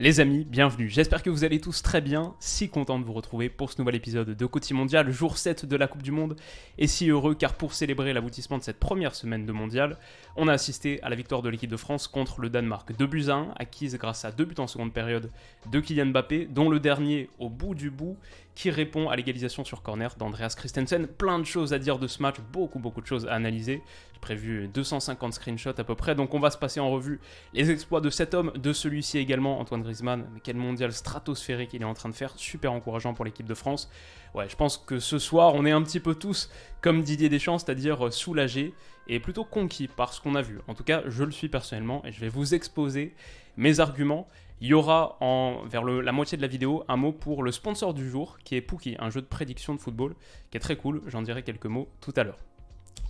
Les amis, bienvenue. J'espère que vous allez tous très bien. Si content de vous retrouver pour ce nouvel épisode de Côté Mondial, jour 7 de la Coupe du Monde. Et si heureux car pour célébrer l'aboutissement de cette première semaine de Mondial, on a assisté à la victoire de l'équipe de France contre le Danemark. 2-1, acquise grâce à 2 buts en seconde période de Kylian Mbappé, dont le dernier au bout du bout, qui répond à l'égalisation sur corner d'Andreas Christensen. Plein de choses à dire de ce match, beaucoup de choses à analyser. J'ai prévu 250 screenshots à peu près, donc on va se passer en revue les exploits de cet homme, de celui-ci également, Antoine Griezmann. Mais quel mondial stratosphérique il est en train de faire, super encourageant pour l'équipe de France. Ouais, je pense que ce soir, on est un petit peu tous comme Didier Deschamps, c'est-à-dire soulagés et plutôt conquis par ce qu'on a vu. En tout cas, je le suis personnellement et je vais vous exposer mes arguments. Il y aura vers la moitié de la vidéo un mot pour le sponsor du jour qui est Pookie, un jeu de prédiction de football qui est très cool. J'en dirai quelques mots tout à l'heure.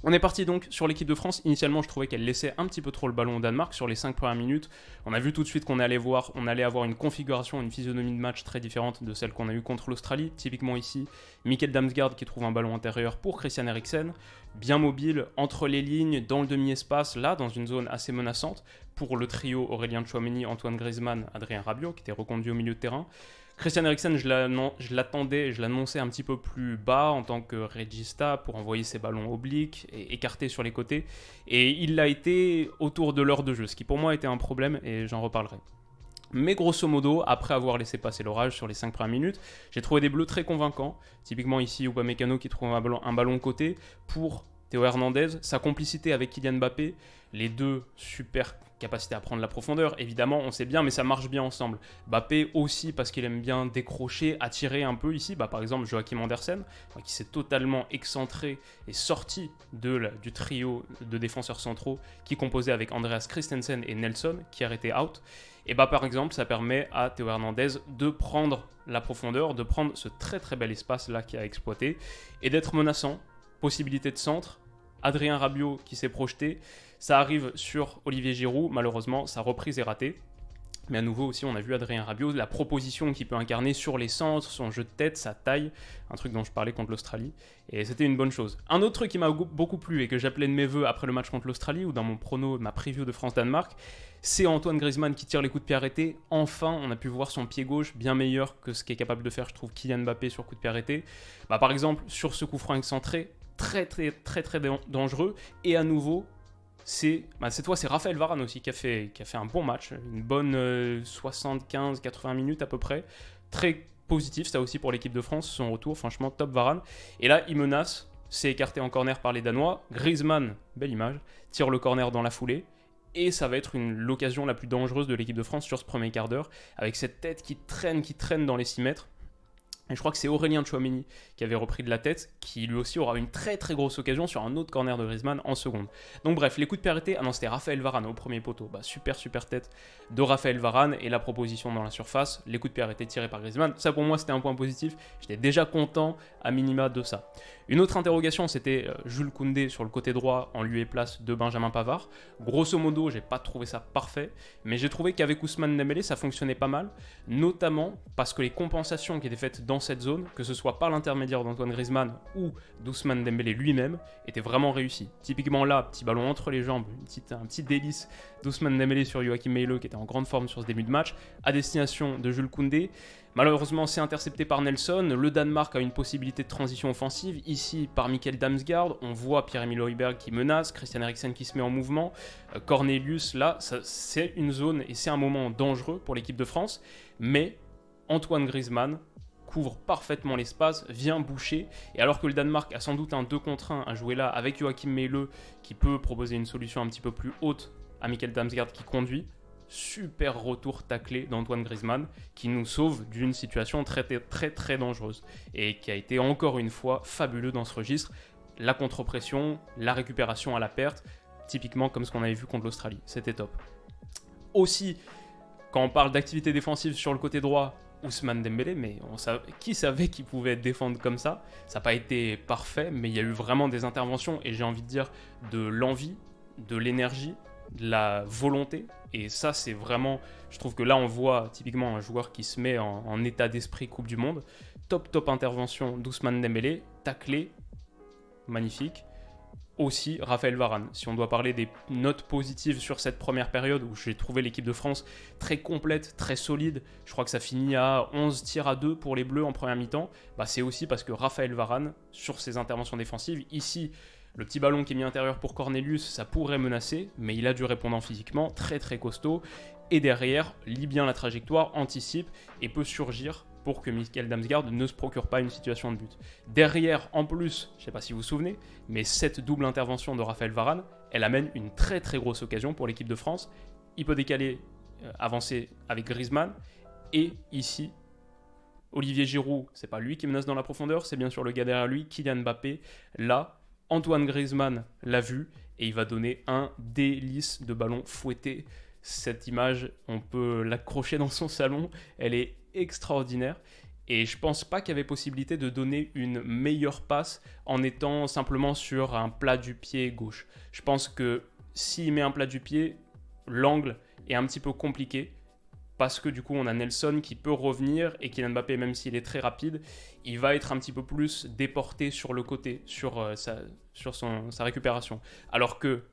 On est parti donc sur l'équipe de France. Initialement, je trouvais qu'elle laissait un petit peu trop le ballon au Danemark sur les 5 premières minutes. On a vu tout de suite qu'on allait avoir une configuration, une physionomie de match très différente de celle qu'on a eue contre l'Australie. Typiquement ici, Mikkel Damsgaard qui trouve un ballon intérieur pour Christian Eriksen, bien mobile entre les lignes, dans le demi-espace, là dans une zone assez menaçante pour le trio Aurélien Tchouaméni, Antoine Griezmann, Adrien Rabiot qui était reconduit au milieu de terrain. Christian Eriksen, je l'attendais, je l'annonçais un petit peu plus bas en tant que regista pour envoyer ses ballons obliques et écartés sur les côtés. Et il l'a été autour de l'heure de jeu, ce qui pour moi était un problème et j'en reparlerai. Mais grosso modo, après avoir laissé passer l'orage sur les 5 premières minutes, j'ai trouvé des bleus très convaincants. Typiquement ici, Upamecano qui trouve un ballon côté pour Théo Hernandez. Sa complicité avec Kylian Mbappé, les deux super capacité à prendre la profondeur, évidemment, on sait bien, mais ça marche bien ensemble. Mbappé aussi, parce qu'il aime bien décrocher, attirer un peu ici. Par exemple, Joachim Andersen, qui s'est totalement excentré et sorti du trio de défenseurs centraux qui composait avec Andreas Christensen et Nelson, qui arrêtait out. Et par exemple, ça permet à Théo Hernandez de prendre la profondeur, de prendre ce très bel espace-là qu'il a exploité, et d'être menaçant. Possibilité de centre, Adrien Rabiot qui s'est projeté. Ça arrive sur Olivier Giroud, malheureusement, sa reprise est ratée. Mais à nouveau aussi, on a vu Adrien Rabiot, la proposition qu'il peut incarner sur les centres, son jeu de tête, sa taille, un truc dont je parlais contre l'Australie, et c'était une bonne chose. Un autre truc qui m'a beaucoup plu et que j'appelais de mes voeux après le match contre l'Australie, ou dans mon prono, ma preview de France-Danemark, c'est Antoine Griezmann qui tire les coups de pied arrêtés. Enfin, on a pu voir son pied gauche bien meilleur que ce qu'est capable de faire, je trouve, Kylian Mbappé sur coup de pied arrêté. Par exemple, sur ce coup franc excentré, très dangereux, et à nouveau, cette fois c'est Raphaël Varane aussi qui a fait un bon match, une bonne 75-80 minutes à peu près, très positif ça aussi pour l'équipe de France, son retour, franchement top Varane, et là il menace, c'est écarté en corner par les Danois, Griezmann, belle image, tire le corner dans la foulée, et ça va être l'occasion la plus dangereuse de l'équipe de France sur ce premier quart d'heure, avec cette tête qui traîne dans les 6 mètres. Et je crois que c'est Aurélien Tchouaméni qui avait repris de la tête, qui lui aussi aura une très grosse occasion sur un autre corner de Griezmann en seconde. Donc bref, les coups de pied arrêtés, ah non c'était Raphaël Varane au premier poteau, super tête de Raphaël Varane et la proposition dans la surface, les coups de pied arrêtés tirés par Griezmann, ça pour moi c'était un point positif, j'étais déjà content à minima de ça. Une autre interrogation c'était Jules Koundé sur le côté droit en lieu et place de Benjamin Pavard. Grosso modo, j'ai pas trouvé ça parfait, mais j'ai trouvé qu'avec Ousmane Dembélé ça fonctionnait pas mal, notamment parce que les compensations qui étaient faites dans cette zone, que ce soit par l'intermédiaire d'Antoine Griezmann ou d'Ousmane Dembélé lui-même, étaient vraiment réussies. Typiquement là, petit ballon entre les jambes, un petit délice d'Ousmane Dembélé sur Joachim Meileux qui était en grande forme sur ce début de match, à destination de Jules Koundé. Malheureusement, c'est intercepté par Nelson. Le Danemark a une possibilité de transition offensive. Ici, par Mikkel Damsgaard, on voit Pierre-Emile Højbjerg qui menace, Christian Eriksen qui se met en mouvement, Cornelius, là, c'est une zone et c'est un moment dangereux pour l'équipe de France. Mais Antoine Griezmann couvre parfaitement l'espace, vient boucher, et alors que le Danemark a sans doute un 2 contre 1 à jouer là avec Joachim Meileux qui peut proposer une solution un petit peu plus haute à Mikkel Damsgaard qui conduit, super retour taclé d'Antoine Griezmann qui nous sauve d'une situation très dangereuse et qui a été encore une fois fabuleux dans ce registre. La contre-pression, la récupération à la perte, typiquement comme ce qu'on avait vu contre l'Australie, c'était top. Aussi, quand on parle d'activité défensive sur le côté droit, Ousmane Dembélé, mais qui savait qu'il pouvait défendre comme ça? Ça n'a pas été parfait, mais il y a eu vraiment des interventions et j'ai envie de dire de l'envie, de l'énergie, de la volonté. Et ça, c'est vraiment, je trouve que là, on voit typiquement un joueur qui se met en état d'esprit Coupe du Monde. Top intervention d'Ousmane Dembélé, taclé, magnifique. aussi Raphaël Varane. Si on doit parler des notes positives sur cette première période où j'ai trouvé l'équipe de France très complète, très solide, je crois que ça finit à 11 tirs à 2 pour les Bleus en première mi-temps, c'est aussi parce que Raphaël Varane, sur ses interventions défensives, ici, le petit ballon qui est mis intérieur pour Cornelius, ça pourrait menacer, mais il a du répondant physiquement, très très costaud, et derrière, lit bien la trajectoire, anticipe et peut surgir pour que Mikkel Damsgaard ne se procure pas une situation de but. Derrière, en plus, je ne sais pas si vous vous souvenez, mais cette double intervention de Raphaël Varane, elle amène une très très grosse occasion pour l'équipe de France. Il peut décaler, avancer avec Griezmann, et ici, Olivier Giroud, c'est pas lui qui menace dans la profondeur, c'est bien sûr le gars derrière lui, Kylian Mbappé. Là, Antoine Griezmann l'a vu, et il va donner un délice de ballon fouetté. Cette image, on peut l'accrocher dans son salon, elle est extraordinaire, et je pense pas qu'il y avait possibilité de donner une meilleure passe en étant simplement sur un plat du pied gauche. Je pense que s'il met un plat du pied, l'angle est un petit peu compliqué, parce que du coup on a Nelson qui peut revenir, et Kylian Mbappé, même s'il est très rapide, il va être un petit peu plus déporté sur le côté, sur sa récupération, alors que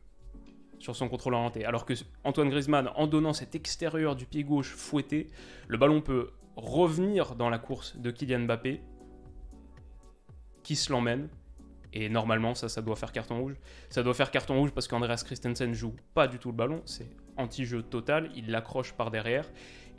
sur son contrôle orienté. Alors que Antoine Griezmann, en donnant cet extérieur du pied gauche fouetté, le ballon peut revenir dans la course de Kylian Mbappé, qui se l'emmène, et normalement ça doit faire carton rouge. Ça doit faire carton rouge parce qu'Andreas Christensen joue pas du tout le ballon, c'est anti-jeu total, il l'accroche par derrière,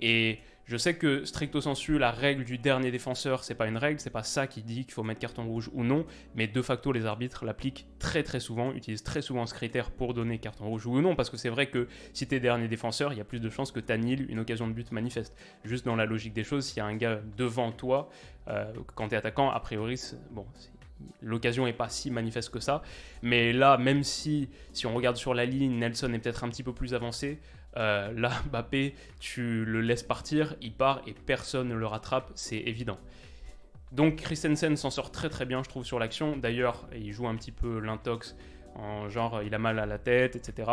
et je sais que stricto sensu, la règle du dernier défenseur, c'est pas une règle, c'est pas ça qui dit qu'il faut mettre carton rouge ou non, mais de facto les arbitres l'appliquent très très souvent, utilisent très souvent ce critère pour donner carton rouge ou non, parce que c'est vrai que si t'es dernier défenseur, il y a plus de chances que t'annihiles une occasion de but manifeste. Juste dans la logique des choses, s'il y a un gars devant toi, quand t'es attaquant, a priori, l'occasion n'est pas si manifeste que ça, mais là, même si on regarde sur la ligne, Nelson est peut-être un petit peu plus avancé, là, Mbappé, tu le laisses partir, il part et personne ne le rattrape, c'est évident. Donc Christensen s'en sort très très bien, je trouve, sur l'action. D'ailleurs, il joue un petit peu l'intox, en genre il a mal à la tête, etc.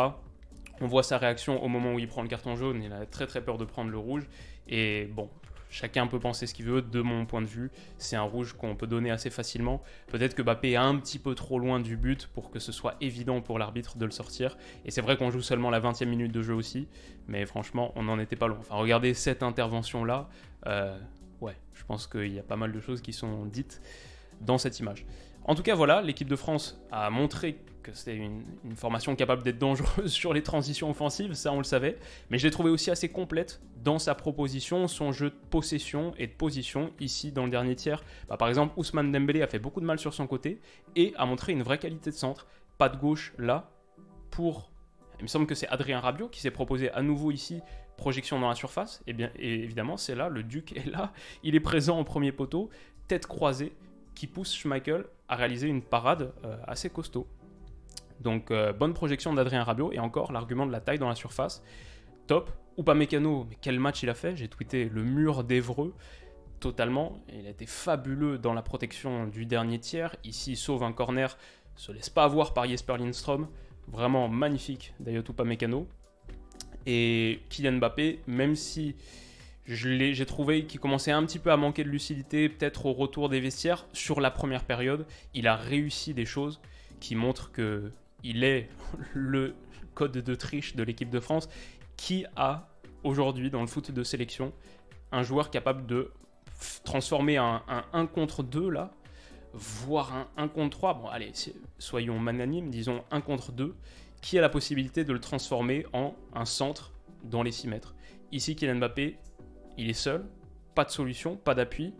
On voit sa réaction au moment où il prend le carton jaune, il a très très peur de prendre le rouge, et bon, chacun peut penser ce qu'il veut. De mon point de vue, c'est un rouge qu'on peut donner assez facilement. Peut-être que Mbappé est un petit peu trop loin du but pour que ce soit évident pour l'arbitre de le sortir. Et c'est vrai qu'on joue seulement la 20e minute de jeu aussi, mais franchement, on n'en était pas loin. Enfin, regardez cette intervention-là. Je pense qu'il y a pas mal de choses qui sont dites dans cette image. En tout cas, voilà, l'équipe de France a montré que c'était une formation capable d'être dangereuse sur les transitions offensives, ça on le savait, mais je l'ai trouvé aussi assez complète dans sa proposition, son jeu de possession et de position, ici dans le dernier tiers. Par exemple, Ousmane Dembélé a fait beaucoup de mal sur son côté et a montré une vraie qualité de centre, pas de gauche là, il me semble que c'est Adrien Rabiot qui s'est proposé à nouveau ici, projection dans la surface, et évidemment c'est là, le Duc est là, il est présent au premier poteau, tête croisée, qui pousse Schmeichel à réaliser une parade assez costaud. Donc bonne projection d'Adrien Rabiot, et encore l'argument de la taille dans la surface, top. Upamecano, mais quel match il a fait, j'ai tweeté le mur d'Evreux, totalement, il a été fabuleux dans la protection du dernier tiers, ici il sauve un corner, se laisse pas avoir par Jesper Lindström, vraiment magnifique Dayot Upamecano. Et Kylian Mbappé, même si j'ai trouvé qu'il commençait un petit peu à manquer de lucidité, peut-être au retour des vestiaires, sur la première période, il a réussi des choses qui montrent qu'il est le code de triche de l'équipe de France, qui a aujourd'hui dans le foot de sélection un joueur capable de transformer un 1 contre 2 là, voire un 1 contre 3, bon allez, soyons magnanimes, disons 1 contre 2, qui a la possibilité de le transformer en un centre dans les 6 mètres. Ici, Kylian Mbappé, il est seul, pas de solution, pas d'appui,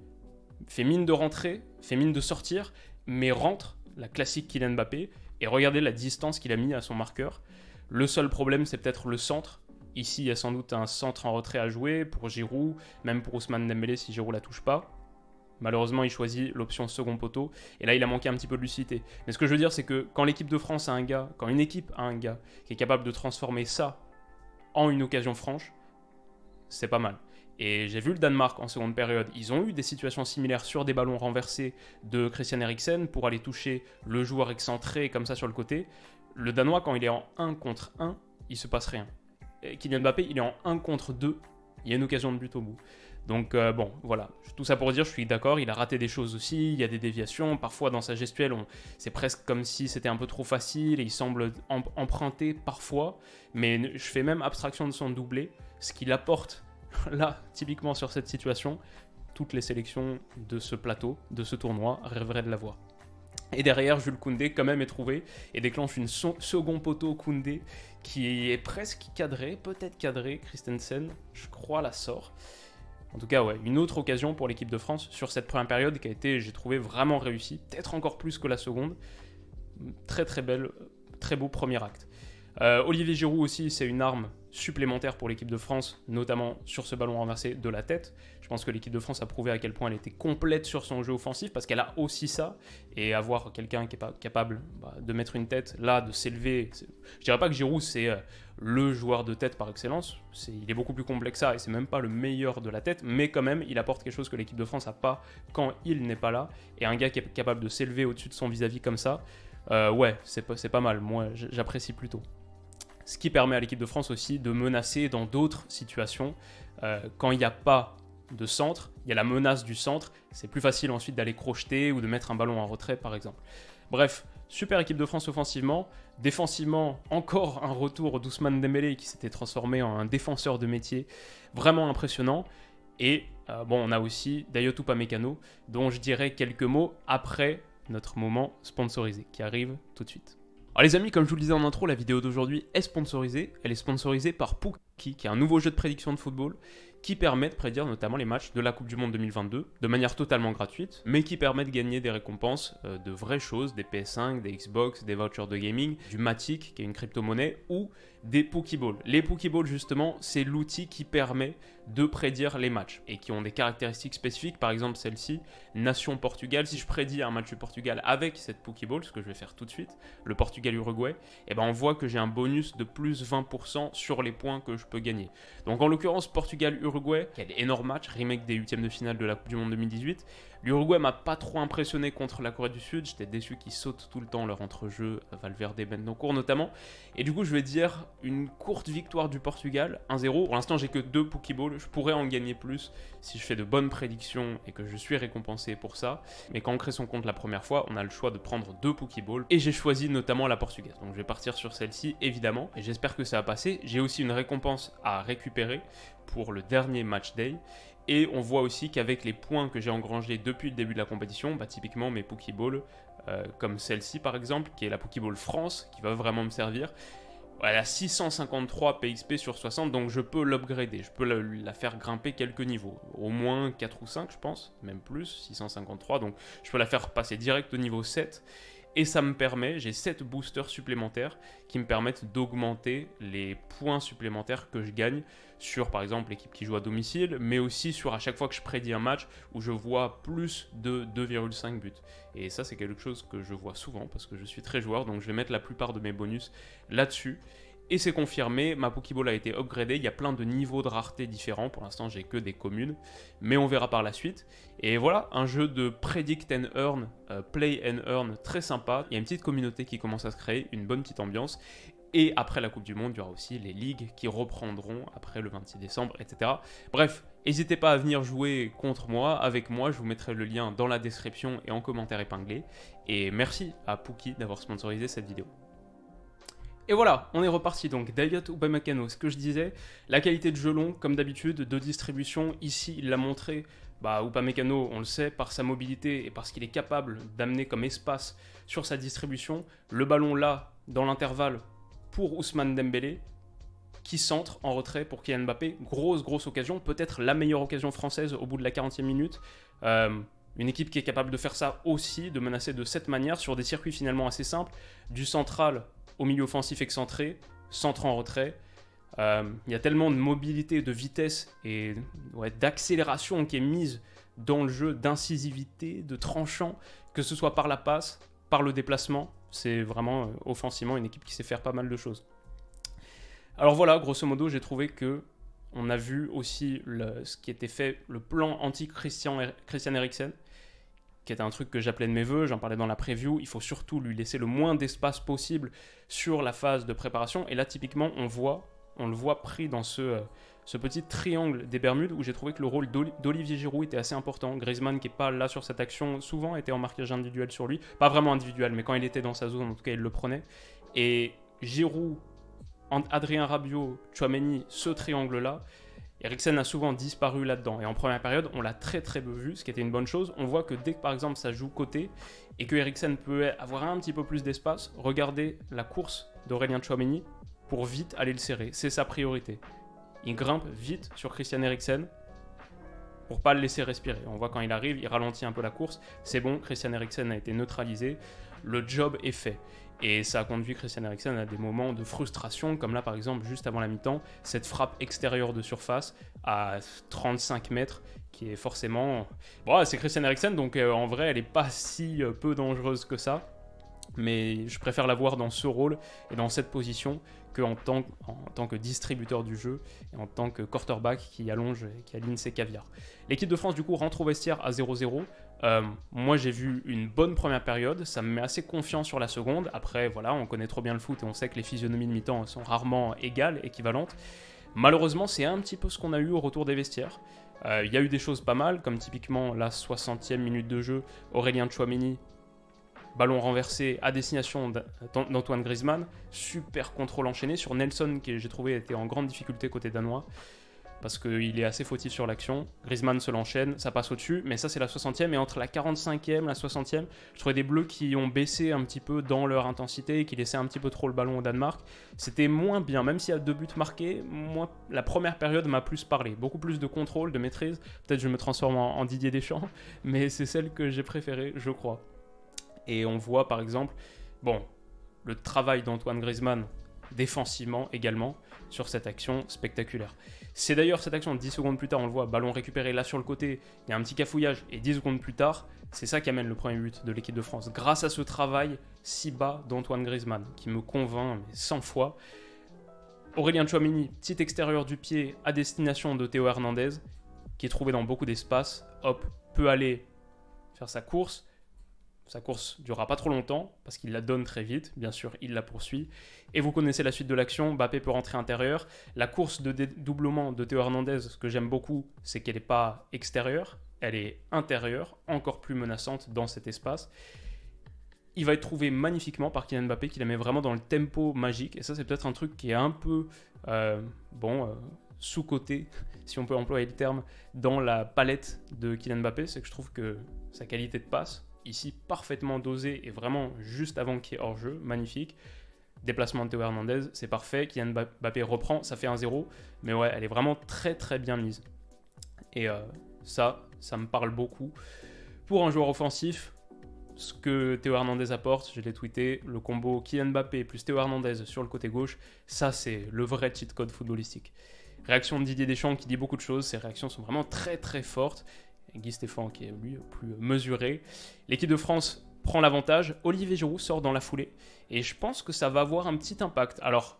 fait mine de rentrer, fait mine de sortir, mais rentre, la classique Kylian Mbappé, et regardez la distance qu'il a mis à son marqueur. Le seul problème, c'est peut-être le centre. Ici, il y a sans doute un centre en retrait à jouer pour Giroud, même pour Ousmane Dembélé si Giroud la touche pas. Malheureusement, il choisit l'option second poteau, et là, il a manqué un petit peu de lucidité. Mais ce que je veux dire, c'est que quand l'équipe de France a un gars, quand une équipe a un gars qui est capable de transformer ça en une occasion franche, c'est pas mal. Et j'ai vu le Danemark en seconde période, ils ont eu des situations similaires sur des ballons renversés de Christian Eriksen pour aller toucher le joueur excentré comme ça sur le côté. Le Danois, quand il est en 1 contre 1, il se passe rien. Et Kylian Mbappé, il est en 1 contre 2, il y a une occasion de but au bout. Donc bon, voilà, tout ça pour dire, je suis d'accord, il a raté des choses aussi, il y a des déviations, parfois dans sa gestuelle, c'est presque comme si c'était un peu trop facile, et il semble emprunter parfois, mais je fais même abstraction de son doublé, ce qu'il apporte là, typiquement sur cette situation, toutes les sélections de ce plateau, de ce tournoi, rêveraient de l'avoir. Et derrière, Jules Koundé quand même est trouvé et déclenche une second poteau Koundé qui est presque cadré, peut-être cadré, Christensen, je crois, la sort. En tout cas, ouais, une autre occasion pour l'équipe de France sur cette première période qui a été, j'ai trouvé, vraiment réussie, peut-être encore plus que la seconde. Très très belle, très beau premier acte. Olivier Giroud aussi, c'est une arme supplémentaire pour l'équipe de France, notamment sur ce ballon renversé de la tête. Je pense que l'équipe de France a prouvé à quel point elle était complète sur son jeu offensif, parce qu'elle a aussi ça, et avoir quelqu'un qui est capable de mettre une tête, là, de s'élever. Je dirais pas que Giroud, c'est le joueur de tête par excellence, il est beaucoup plus complexe que ça, et c'est même pas le meilleur de la tête, mais quand même, il apporte quelque chose que l'équipe de France n'a pas quand il n'est pas là, et un gars qui est capable de s'élever au-dessus de son vis-à-vis comme ça, ouais, c'est pas mal, moi j'apprécie plutôt. Ce qui permet à l'équipe de France aussi de menacer dans d'autres situations. Quand il n'y a pas de centre, il y a la menace du centre, c'est plus facile ensuite d'aller crocheter ou de mettre un ballon en retrait par exemple. Bref, super équipe de France offensivement. Défensivement, encore un retour d'Ousmane Dembélé qui s'était transformé en un défenseur de métier vraiment impressionnant. Et bon, on a aussi Dayot Upamecano, dont je dirai quelques mots après notre moment sponsorisé qui arrive tout de suite. Alors les amis, comme je vous le disais en intro, la vidéo d'aujourd'hui est sponsorisée. Elle est sponsorisée par Pookie, qui est un nouveau jeu de prédiction de football qui permet de prédire notamment les matchs de la Coupe du Monde 2022 de manière totalement gratuite, mais qui permet de gagner des récompenses de vraies choses, des PS5, des Xbox, des vouchers de gaming, du Matic, qui est une crypto-monnaie, ou des Pokéballs. Les Pokéballs, justement, c'est l'outil qui permet de prédire les matchs et qui ont des caractéristiques spécifiques. Par exemple, celle-ci, Nation Portugal. Si je prédis un match du Portugal avec cette Pokéball, ce que je vais faire tout de suite, le Portugal-Uruguay, eh ben on voit que j'ai un bonus de plus 20% sur les points que je peux gagner. Donc en l'occurrence, Portugal-Uruguay, quel énorme match, remake des huitièmes de finale de la Coupe du Monde 2018. L'Uruguay m'a pas trop impressionné contre la Corée du Sud. J'étais déçu qu'ils sautent tout le temps leur entrejeu, Valverde et Bentancur notamment. Et du coup, je vais dire une courte victoire du Portugal, 1-0. Pour l'instant, j'ai que 2 Pokéballs. Je pourrais en gagner plus si je fais de bonnes prédictions et que je suis récompensé pour ça. Mais quand on crée son compte la première fois, on a le choix de prendre 2 Pokéballs. Et j'ai choisi notamment la portugaise. Donc je vais partir sur celle-ci, évidemment. Et j'espère que ça va passer. J'ai aussi une récompense à récupérer pour le dernier match day. Et on voit aussi qu'avec les points que j'ai engrangés depuis le début de la compétition, typiquement mes Pokéballs, comme celle-ci par exemple, qui est la Pokéball France, qui va vraiment me servir, elle a 653 PXP sur 60, donc je peux l'upgrader, je peux la faire grimper quelques niveaux, au moins 4 ou 5 je pense, même plus, 653, donc je peux la faire passer direct au niveau 7. Et ça me permet, j'ai 7 boosters supplémentaires qui me permettent d'augmenter les points supplémentaires que je gagne sur par exemple l'équipe qui joue à domicile, mais aussi sur à chaque fois que je prédis un match où je vois plus de 2,5 buts. Et ça c'est quelque chose que je vois souvent parce que je suis très joueur, donc je vais mettre la plupart de mes bonus là-dessus. Et c'est confirmé, ma Pokéball a été upgradée, il y a plein de niveaux de rareté différents, pour l'instant j'ai que des communes, mais on verra par la suite. Et voilà, un jeu de Predict and Earn, Play and Earn très sympa, il y a une petite communauté qui commence à se créer, une bonne petite ambiance, et après la Coupe du Monde, il y aura aussi les ligues qui reprendront après le 26 décembre, etc. Bref, n'hésitez pas à venir jouer contre moi, avec moi, je vous mettrai le lien dans la description et en commentaire épinglé, et merci à Pookie d'avoir sponsorisé cette vidéo. Et voilà, on est reparti donc. Dayot Upamecano, ce que je disais, la qualité de jeu long, comme d'habitude, de distribution, ici il l'a montré. Upamecano, on le sait, par sa mobilité et parce qu'il est capable d'amener comme espace sur sa distribution, le ballon là, dans l'intervalle, pour Ousmane Dembélé, qui centre en retrait pour Kylian Mbappé. Grosse occasion, peut-être la meilleure occasion française au bout de la 40e minute. Une équipe qui est capable de faire ça aussi, de menacer de cette manière, sur des circuits finalement assez simples, du central au milieu offensif excentré, centre en retrait. Il y a tellement de mobilité, de vitesse et d'accélération qui est mise dans le jeu, d'incisivité, de tranchant, que ce soit par la passe, par le déplacement. C'est vraiment offensivement une équipe qui sait faire pas mal de choses. Alors voilà, grosso modo, j'ai trouvé que on a vu aussi ce qui était fait, le plan anti-Christian Eriksen, qui était un truc que j'appelais de mes voeux, j'en parlais dans la preview. Il faut surtout lui laisser le moins d'espace possible sur la phase de préparation. Et là, typiquement, on le voit pris dans ce ce petit triangle des Bermudes où j'ai trouvé que le rôle d'Olivier Giroud était assez important. Griezmann, qui n'est pas là sur cette action, souvent était en marquage individuel sur lui. Pas vraiment individuel, mais quand il était dans sa zone, en tout cas, il le prenait. Et Giroud, Adrien Rabiot, Tchouaméni, ce triangle-là, Eriksen a souvent disparu là-dedans. Et en première période, on l'a très très peu vu, ce qui était une bonne chose. On voit que dès que par exemple ça joue côté et que Eriksen peut avoir un petit peu plus d'espace, regardez la course d'Aurélien Tchouaméni pour vite aller le serrer. C'est sa priorité. Il grimpe vite sur Christian Eriksen pour pas le laisser respirer. On voit quand il arrive, il ralentit un peu la course. C'est bon, Christian Eriksen a été neutralisé. Le job est fait. Et ça a conduit Christian Eriksen à des moments de frustration, comme là par exemple juste avant la mi-temps, cette frappe extérieure de surface à 35 mètres qui est forcément... Bon, c'est Christian Eriksen, donc en vrai elle n'est pas si peu dangereuse que ça, mais je préfère la voir dans ce rôle et dans cette position qu'en tant que distributeur du jeu et en tant que quarterback qui allonge et qui aligne ses caviars. L'équipe de France du coup rentre au vestiaire à 0-0. Moi j'ai vu une bonne première période, ça me met assez confiant sur la seconde. Après voilà, on connaît trop bien le foot et on sait que les physionomies de mi-temps sont rarement égales, équivalentes. Malheureusement c'est un petit peu ce qu'on a eu au retour des vestiaires. Il y a eu des choses pas mal, comme typiquement la 60e minute de jeu, Aurélien Tchouaméni, ballon renversé à destination d'Antoine Griezmann, super contrôle enchaîné sur Nelson qui j'ai trouvé était en grande difficulté côté danois, parce qu'il est assez fautif sur l'action. Griezmann se l'enchaîne, ça passe au-dessus, mais ça c'est la 60e, et entre la 45e, la 60e, je trouvais des Bleus qui ont baissé un petit peu dans leur intensité, et qui laissaient un petit peu trop le ballon au Danemark. C'était moins bien, même s'il y a 2 buts marqués, moi, la première période m'a plus parlé. Beaucoup plus de contrôle, de maîtrise, peut-être je me transforme en Didier Deschamps, mais c'est celle que j'ai préférée, je crois. Et on voit par exemple, le travail d'Antoine Griezmann défensivement également sur cette action spectaculaire. C'est d'ailleurs cette action 10 secondes plus tard, on le voit, ballon récupéré là sur le côté, il y a un petit cafouillage et 10 secondes plus tard, c'est ça qui amène le premier but de l'équipe de France. Grâce à ce travail si bas d'Antoine Griezmann qui me convainc 100 fois. Aurélien Tchouaméni, petit extérieur du pied à destination de Théo Hernandez qui est trouvé dans beaucoup d'espace, peut aller faire sa course. Sa course ne durera pas trop longtemps parce qu'il la donne très vite, bien sûr il la poursuit. Et vous connaissez la suite de l'action, Mbappé peut rentrer intérieur. La course de dédoublement de Théo Hernandez, ce que j'aime beaucoup, c'est qu'elle n'est pas extérieure, elle est intérieure, encore plus menaçante dans cet espace. Il va être trouvé magnifiquement par Kylian Mbappé qui la met vraiment dans le tempo magique. Et ça c'est peut-être un truc qui est un peu sous-coté, si on peut employer le terme, dans la palette de Kylian Mbappé. C'est que je trouve que sa qualité de passe, ici parfaitement dosé et vraiment juste avant qu'il y ait hors-jeu, magnifique. Déplacement de Théo Hernandez, c'est parfait. Kylian Mbappé reprend, ça fait 1-0. Mais ouais, elle est vraiment très très bien mise. Et ça me parle beaucoup. Pour un joueur offensif, ce que Théo Hernandez apporte, je l'ai tweeté, le combo Kylian Mbappé plus Théo Hernandez sur le côté gauche, ça c'est le vrai cheat code footballistique. Réaction de Didier Deschamps qui dit beaucoup de choses, ses réactions sont vraiment très très fortes. Guy Stéphane qui est lui plus mesuré. L'équipe de France prend l'avantage, Olivier Giroud sort dans la foulée et je pense que ça va avoir un petit impact. Alors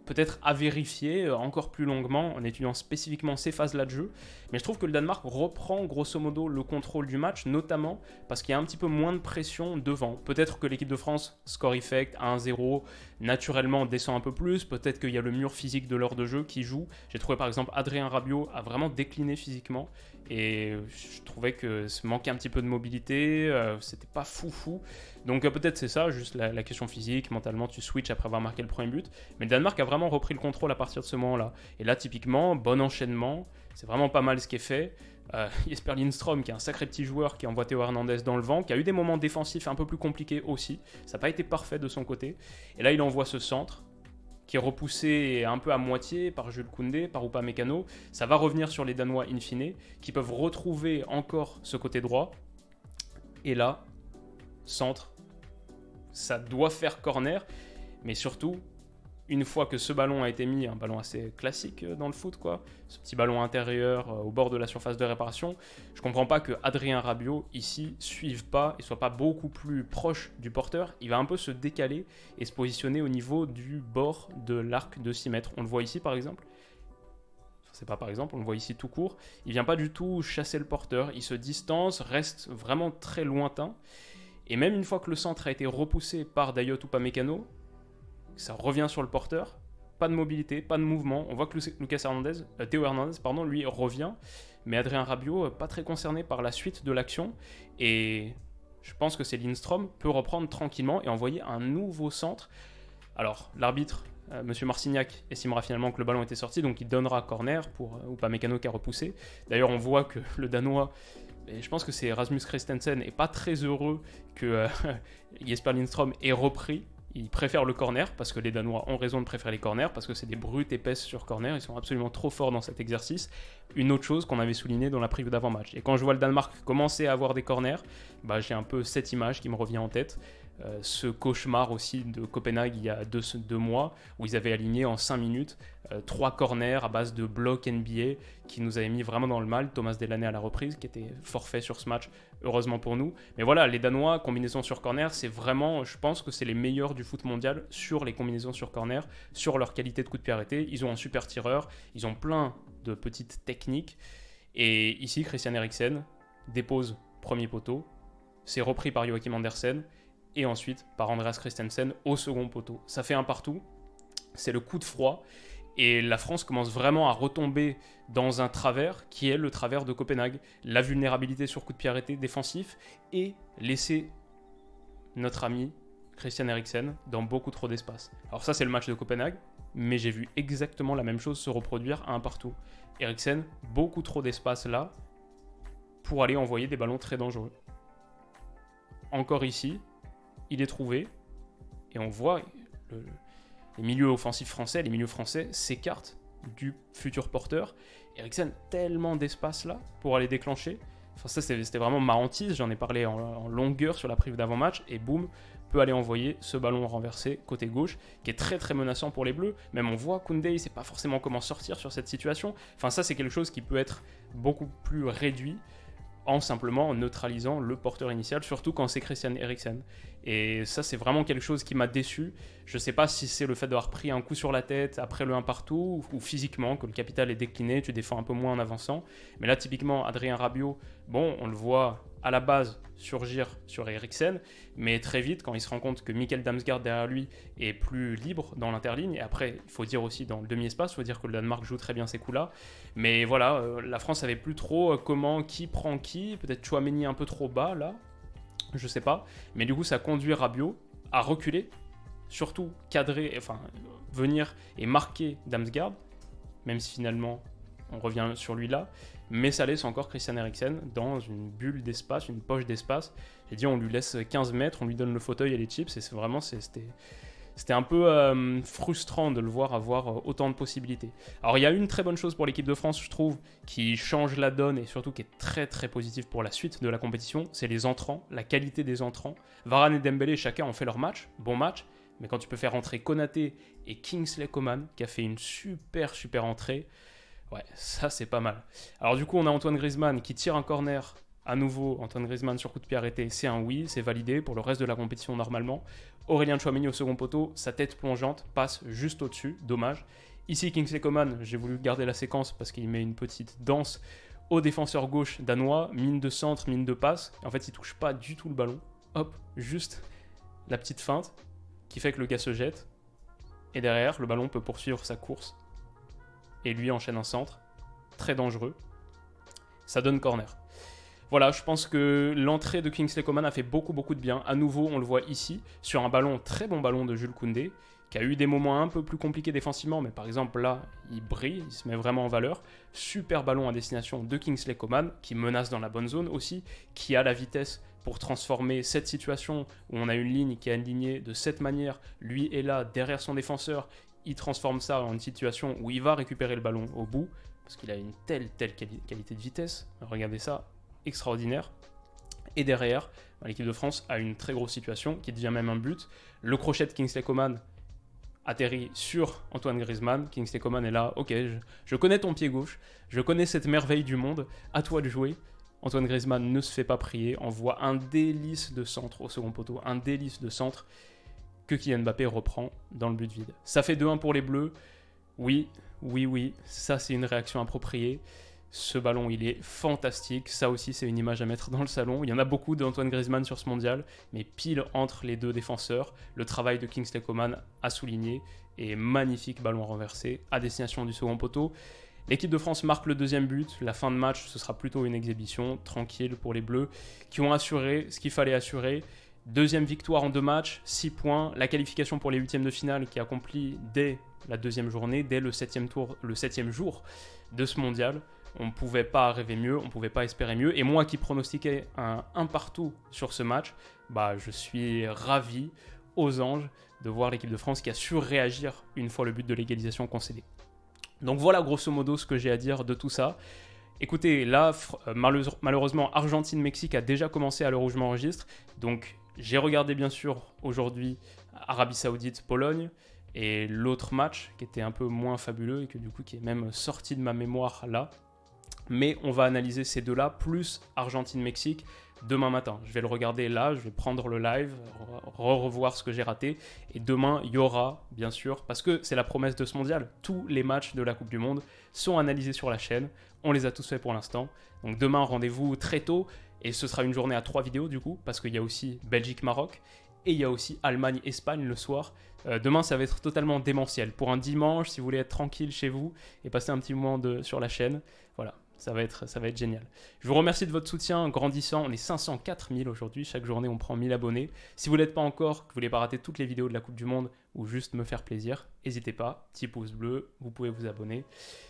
peut-être à vérifier encore plus longuement en étudiant spécifiquement ces phases-là de jeu, mais je trouve que le Danemark reprend grosso modo le contrôle du match, notamment parce qu'il y a un petit peu moins de pression devant. Peut-être que l'équipe de France, score effect à 1-0, naturellement descend un peu plus, peut-être qu'il y a le mur physique de l'heure de jeu qui joue. J'ai trouvé par exemple Adrien Rabiot a vraiment décliné physiquement et je trouvais que ça manquait un petit peu de mobilité, c'était pas fou. Donc peut-être c'est ça, juste la question physique, mentalement tu switches après avoir marqué le premier but. Mais le Danemark a vraiment repris le contrôle à partir de ce moment-là. Et là typiquement, bon enchaînement, c'est vraiment pas mal ce qui est fait. Jesper Lindström qui est un sacré petit joueur qui envoie Théo Hernandez dans le vent, qui a eu des moments défensifs un peu plus compliqués aussi. Ça n'a pas été parfait de son côté. Et là il envoie ce centre qui est repoussé un peu à moitié par Jules Koundé, par Upamecano. Ça va revenir sur les Danois in fine, qui peuvent retrouver encore ce côté droit. Et là, centre, ça doit faire corner, mais surtout, une fois que ce ballon a été mis, un ballon assez classique dans le foot, quoi, ce petit ballon intérieur au bord de la surface de réparation, je comprends pas que Adrien Rabiot ici suive pas et soit pas beaucoup plus proche du porteur. Il va un peu se décaler et se positionner au niveau du bord de l'arc de 6 mètres. On le voit ici par exemple. C'est pas par exemple, on le voit ici tout court. Il vient pas du tout chasser le porteur, il se distance, reste vraiment très lointain. Et même une fois que le centre a été repoussé par Dayot Upamecano, ça revient sur le porteur, pas de mobilité, pas de mouvement. On voit que Théo Hernandez, lui revient, mais Adrien Rabiot, pas très concerné par la suite de l'action. Et je pense que c'est Lindstrom peut reprendre tranquillement et envoyer un nouveau centre. Alors, l'arbitre, Monsieur Marcignac, estimera finalement que le ballon était sorti, donc il donnera corner pour Upamecano qui a repoussé. D'ailleurs, on voit que le Danois, et je pense que c'est Rasmus Christensen, n'est pas très heureux que Jesper Lindstrom ait repris. Il préfère le corner, parce que les Danois ont raison de préférer les corners, parce que c'est des brutes épaisses sur corner, ils sont absolument trop forts dans cet exercice. Une autre chose qu'on avait souligné dans la preview d'avant-match. Et quand je vois le Danemark commencer à avoir des corners, j'ai un peu cette image qui me revient en tête. Ce cauchemar aussi de Copenhague il y a deux mois, où ils avaient aligné en 5 minutes 3 corners à base de blocs NBA qui nous avaient mis vraiment dans le mal. Thomas Delaney à la reprise, qui était forfait sur ce match, heureusement pour nous. Mais voilà, les Danois, combinaisons sur corner, c'est vraiment, je pense que c'est les meilleurs du foot mondial sur les combinaisons sur corner, sur leur qualité de coup de pied arrêté. Ils ont un super tireur, ils ont plein de petites techniques. Et ici, Christian Eriksen dépose premier poteau, c'est repris par Joachim Andersen, et ensuite par Andreas Christensen au second poteau. Ça fait un partout, c'est le coup de froid, et la France commence vraiment à retomber dans un travers qui est le travers de Copenhague, la vulnérabilité sur coup de pied arrêté défensif, et laisser notre ami Christian Eriksen dans beaucoup trop d'espace. Alors ça c'est le match de Copenhague, mais j'ai vu exactement la même chose se reproduire à un partout. Eriksen, beaucoup trop d'espace là, pour aller envoyer des ballons très dangereux. Encore ici, il est trouvé, et on voit les milieux offensifs français, les milieux français s'écartent du futur porteur. Eriksen, tellement d'espace là pour aller déclencher. Enfin, ça, c'était vraiment ma hantise, j'en ai parlé en longueur sur la preview d'avant-match, et boum, peut aller envoyer ce ballon renversé côté gauche, qui est très très menaçant pour les Bleus. Même on voit Koundé, il ne sait pas forcément comment sortir sur cette situation. Enfin, ça, c'est quelque chose qui peut être beaucoup plus réduit en simplement neutralisant le porteur initial, surtout quand c'est Christian Eriksen. Et ça, c'est vraiment quelque chose qui m'a déçu. Je ne sais pas si c'est le fait d'avoir pris un coup sur la tête après le 1 partout, ou physiquement, que le capital est décliné, tu défends un peu moins en avançant. Mais là, typiquement, Adrien Rabiot, bon, on le voit à la base surgir sur Eriksen, mais très vite, quand il se rend compte que Mikkel Damsgaard derrière lui est plus libre dans l'interligne, et après, il faut dire aussi dans le demi-espace, il faut dire que le Danemark joue très bien ces coups-là, mais voilà, la France savait plus trop qui prend qui, peut-être Tchouaméni un peu trop bas, là, je sais pas, mais du coup, ça conduit Rabiot à reculer, surtout cadrer, venir et marquer Damsgaard, même si finalement, on revient sur lui là, mais ça laisse encore Christian Eriksen dans une bulle d'espace, une poche d'espace. J'ai dit, on lui laisse 15 mètres, on lui donne le fauteuil et les chips, et c'était un peu frustrant de le voir avoir autant de possibilités. Alors il y a une très bonne chose pour l'équipe de France, je trouve, qui change la donne et surtout qui est très très positive pour la suite de la compétition, c'est les entrants, la qualité des entrants. Varane et Dembélé, chacun ont fait leur match, bon match, mais quand tu peux faire entrer Konaté et Kingsley Coman, qui a fait une super entrée, ouais, ça c'est pas mal. Alors du coup, on a Antoine Griezmann qui tire un corner. À nouveau, Antoine Griezmann sur coup de pied arrêté, c'est un oui, c'est validé pour le reste de la compétition normalement. Aurélien Tchouaméni au second poteau, sa tête plongeante passe juste au-dessus, dommage. Ici, Kingsley Coman, j'ai voulu garder la séquence parce qu'il met une petite danse au défenseur gauche danois, mine de centre, mine de passe. En fait, il touche pas du tout le ballon. Hop, juste la petite feinte qui fait que le gars se jette. Et derrière, le ballon peut poursuivre sa course. Et lui enchaîne un centre, très dangereux. Ça donne corner. Voilà, je pense que l'entrée de Kingsley Coman a fait beaucoup de bien. À nouveau, on le voit ici, sur un ballon, très bon ballon de Jules Koundé, qui a eu des moments un peu plus compliqués défensivement, mais par exemple là, il brille, il se met vraiment en valeur. Super ballon à destination de Kingsley Coman, qui menace dans la bonne zone aussi, qui a la vitesse pour transformer cette situation où on a une ligne qui est alignée de cette manière, lui est là, derrière son défenseur, il transforme ça en une situation où il va récupérer le ballon au bout, parce qu'il a une telle qualité de vitesse. Regardez ça, extraordinaire. Et derrière, l'équipe de France a une très grosse situation qui devient même un but. Le crochet de Kingsley Coman atterrit sur Antoine Griezmann. Kingsley Coman est là, ok, je connais ton pied gauche, je connais cette merveille du monde, à toi de jouer. Antoine Griezmann ne se fait pas prier, envoie un délice de centre au second poteau, un délice de centre que Kylian Mbappé reprend dans le but vide. Ça fait 2-1 pour les Bleus. Oui, ça c'est une réaction appropriée. Ce ballon, il est fantastique. Ça aussi, c'est une image à mettre dans le salon. Il y en a beaucoup d'Antoine Griezmann sur ce mondial, mais pile entre les deux défenseurs, le travail de Kingsley Coman a souligné. et magnifique ballon renversé à destination du second poteau. L'équipe de France marque le deuxième but. La fin de match, ce sera plutôt une exhibition tranquille pour les Bleus qui ont assuré ce qu'il fallait assurer. Deuxième victoire en 2 matchs, 6 points. La qualification pour les huitièmes de finale qui est accomplie dès la deuxième journée, dès le septième jour de ce mondial. On ne pouvait pas rêver mieux, on ne pouvait pas espérer mieux. Et moi qui pronostiquais un partout sur ce match, je suis ravi aux anges de voir l'équipe de France qui a su réagir une fois le but de l'égalisation concédé. Donc voilà grosso modo ce que j'ai à dire de tout ça. Écoutez, là, malheureusement, Argentine-Mexique a déjà commencé à l'heure où je m'enregistre. Donc j'ai regardé bien sûr aujourd'hui Arabie Saoudite-Pologne. Et l'autre match qui était un peu moins fabuleux et que du coup qui est même sorti de ma mémoire là. Mais on va analyser ces deux-là, plus Argentine-Mexique, demain matin. Je vais le regarder là, je vais prendre le live, revoir ce que j'ai raté. Et demain, il y aura, bien sûr, parce que c'est la promesse de ce mondial, tous les matchs de la Coupe du Monde sont analysés sur la chaîne. On les a tous faits pour l'instant. Donc demain, rendez-vous très tôt. Et ce sera une journée à 3 vidéos du coup, parce qu'il y a aussi Belgique-Maroc. Et il y a aussi Allemagne-Espagne le soir. Demain, ça va être totalement démentiel. Pour un dimanche, si vous voulez être tranquille chez vous et passer un petit moment sur la chaîne, voilà, ça va être génial. Je vous remercie de votre soutien grandissant. On est 504 000 aujourd'hui. Chaque journée, on prend 1000 abonnés. Si vous ne l'êtes pas encore, que vous voulez pas rater toutes les vidéos de la Coupe du Monde ou juste me faire plaisir, n'hésitez pas. Petit pouce bleu, vous pouvez vous abonner.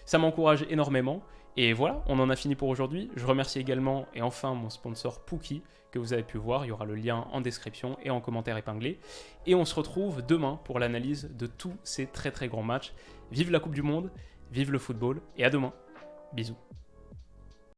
Ça m'encourage énormément. Et voilà, on en a fini pour aujourd'hui. Je remercie également et enfin mon sponsor Pookie que vous avez pu voir. Il y aura le lien en description et en commentaire épinglé. Et on se retrouve demain pour l'analyse de tous ces très très grands matchs. Vive la Coupe du Monde, vive le football et à demain. Bisous.